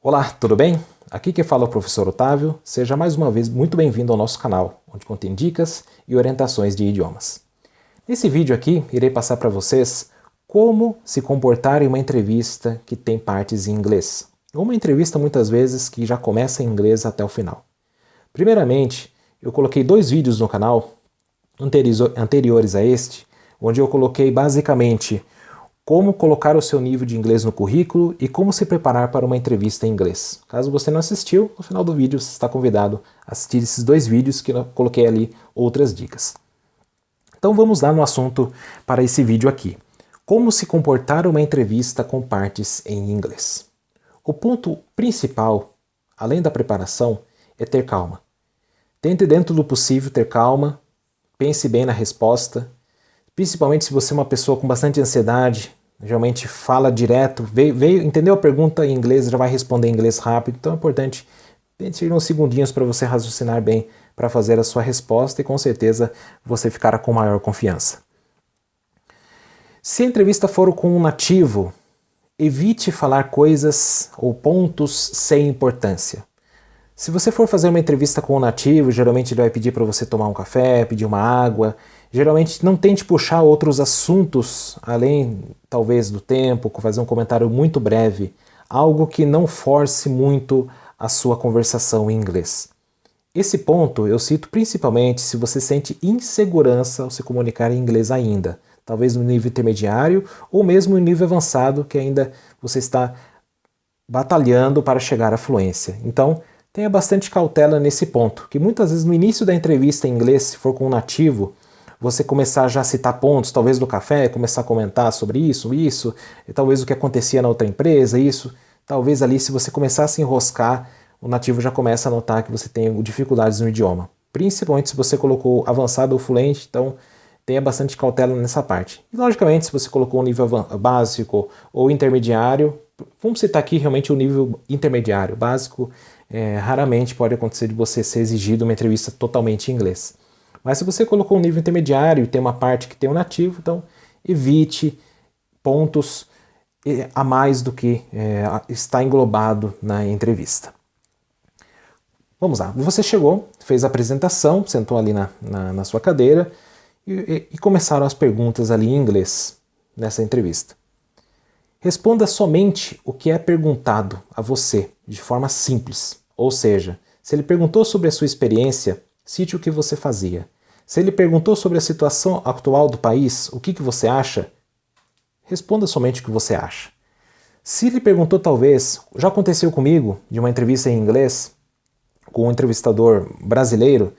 Olá, tudo bem? Aqui que fala é o professor Otávio. Seja mais uma vez muito bem-vindo ao nosso canal, onde contém dicas e orientações de idiomas. Nesse vídeo aqui, irei passar para vocês como se comportar em uma entrevista que tem partes em inglês. Ou uma entrevista muitas vezes que já começa em inglês até o final. Primeiramente, eu coloquei 2 vídeos no canal anteriores a este, onde eu coloquei basicamente como colocar o seu nível de inglês no currículo e como se preparar para uma entrevista em inglês. Caso você não assistiu, no final do vídeo você está convidado a assistir esses 2 vídeos que eu coloquei ali outras dicas. Então vamos lá no assunto para esse vídeo aqui. Como se comportar uma entrevista com partes em inglês. O ponto principal, além da preparação, é ter calma. Tente dentro do possível ter calma, pense bem na resposta, principalmente se você é uma pessoa com bastante ansiedade, geralmente fala direto, entendeu a pergunta em inglês, já vai responder em inglês rápido, então é importante ter uns segundinhos para você raciocinar bem para fazer a sua resposta e com certeza você ficará com maior confiança. Se a entrevista for com um nativo, evite falar coisas ou pontos sem importância. Se você for fazer uma entrevista com um nativo, geralmente ele vai pedir para você tomar um café, pedir uma água. Geralmente não tente puxar outros assuntos, além talvez do tempo, fazer um comentário muito breve, algo que não force muito a sua conversação em inglês. Esse ponto eu cito principalmente se você sente insegurança ao se comunicar em inglês ainda, talvez no nível intermediário ou mesmo no nível avançado que ainda você está batalhando para chegar à fluência. Então, tenha bastante cautela nesse ponto, que muitas vezes no início da entrevista em inglês, se for com um nativo, você começar já a citar pontos, talvez do café, começar a comentar sobre isso, e talvez o que acontecia na outra empresa, isso, talvez ali se você começar a se enroscar, o nativo já começa a notar que você tem dificuldades no idioma. Principalmente se você colocou avançado ou fluente, então tenha bastante cautela nessa parte. E logicamente, se você colocou um nível básico ou intermediário, vamos citar aqui realmente o nível intermediário, básico, raramente pode acontecer de você ser exigido uma entrevista totalmente em inglês. Mas se você colocou um nível intermediário e tem uma parte que tem um nativo, então evite pontos a mais do que está englobado na entrevista. Vamos lá, você chegou, fez a apresentação, sentou ali na sua cadeira e começaram as perguntas ali em inglês nessa entrevista. Responda somente o que é perguntado a você, de forma simples. Ou seja, se ele perguntou sobre a sua experiência, cite o que você fazia. Se ele perguntou sobre a situação atual do país, o que você acha, responda somente o que você acha. Se ele perguntou talvez, já aconteceu comigo, de uma entrevista em inglês, com um entrevistador brasileiro,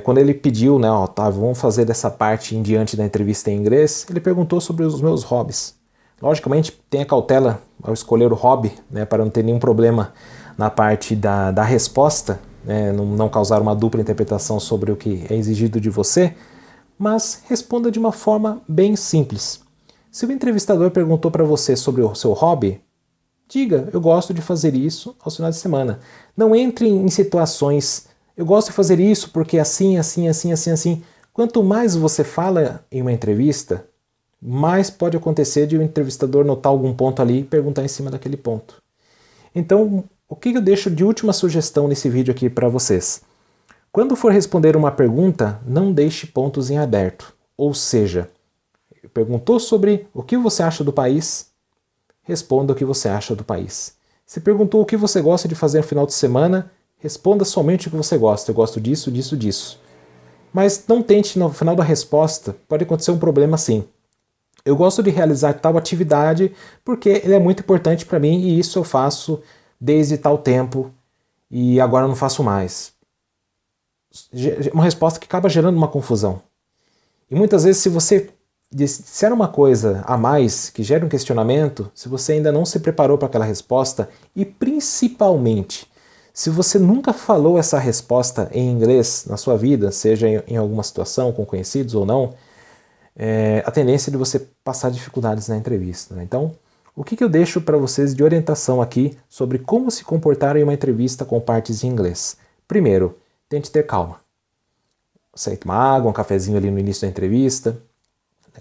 quando ele pediu, né, Otávio, vamos fazer dessa parte em diante da entrevista em inglês, ele perguntou sobre os meus hobbies. Logicamente, tenha cautela ao escolher o hobby, né, para não ter nenhum problema na parte da resposta, né, não causar uma dupla interpretação sobre o que é exigido de você, mas responda de uma forma bem simples. Se o entrevistador perguntou para você sobre o seu hobby, diga, eu gosto de fazer isso aos finais de semana. Não entre em situações, eu gosto de fazer isso porque assim. Quanto mais você fala em uma entrevista, mais pode acontecer de o entrevistador notar algum ponto ali e perguntar em cima daquele ponto. Então, o que eu deixo de última sugestão nesse vídeo aqui para vocês? Quando for responder uma pergunta, não deixe pontos em aberto. Ou seja, perguntou sobre o que você acha do país, responda o que você acha do país. Se perguntou o que você gosta de fazer no final de semana, responda somente o que você gosta. Eu gosto disso, disso, disso. Mas não tente no final da resposta, pode acontecer um problema assim. Eu gosto de realizar tal atividade porque ele é muito importante para mim e isso eu faço desde tal tempo e agora não faço mais. Uma resposta que acaba gerando uma confusão. E muitas vezes se você disser uma coisa a mais que gera um questionamento, se você ainda não se preparou para aquela resposta e principalmente se você nunca falou essa resposta em inglês na sua vida, seja em alguma situação com conhecidos ou não, a tendência de você passar dificuldades na entrevista. Né? Então, o que eu deixo para vocês de orientação aqui sobre como se comportar em uma entrevista com partes em inglês? Primeiro, tente ter calma. Aceite uma água, um cafezinho ali no início da entrevista.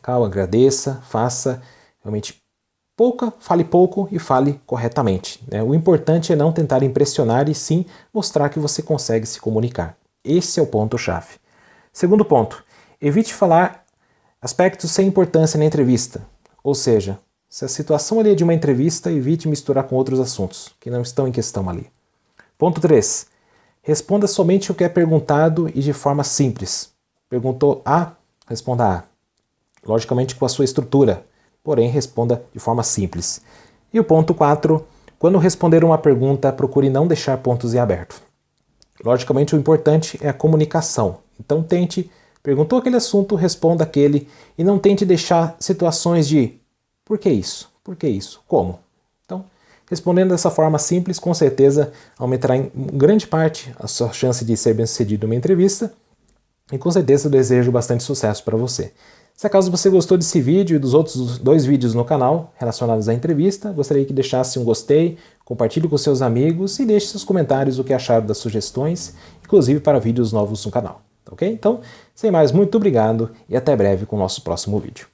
Calma, agradeça, faça realmente fale pouco e fale corretamente, né? O importante é não tentar impressionar e sim mostrar que você consegue se comunicar. Esse é o ponto-chave. Segundo ponto, evite falar aspectos sem importância na entrevista. Ou seja, se a situação ali é de uma entrevista, evite misturar com outros assuntos que não estão em questão ali. Ponto 3. Responda somente o que é perguntado e de forma simples. Perguntou A, responda A. Logicamente com a sua estrutura, porém responda de forma simples. E o ponto 4. Quando responder uma pergunta, procure não deixar pontos em aberto. Logicamente o importante é a comunicação. Então perguntou aquele assunto, responda aquele e não tente deixar situações de por que isso? Por que isso? Como? Então, respondendo dessa forma simples, com certeza aumentará em grande parte a sua chance de ser bem-sucedido numa entrevista e com certeza eu desejo bastante sucesso para você. Se acaso você gostou desse vídeo e dos outros 2 vídeos no canal relacionados à entrevista, gostaria que deixasse um gostei, compartilhe com seus amigos e deixe seus comentários o que acharam das sugestões, inclusive para vídeos novos no canal. Ok? Então, sem mais, muito obrigado e até breve com o nosso próximo vídeo.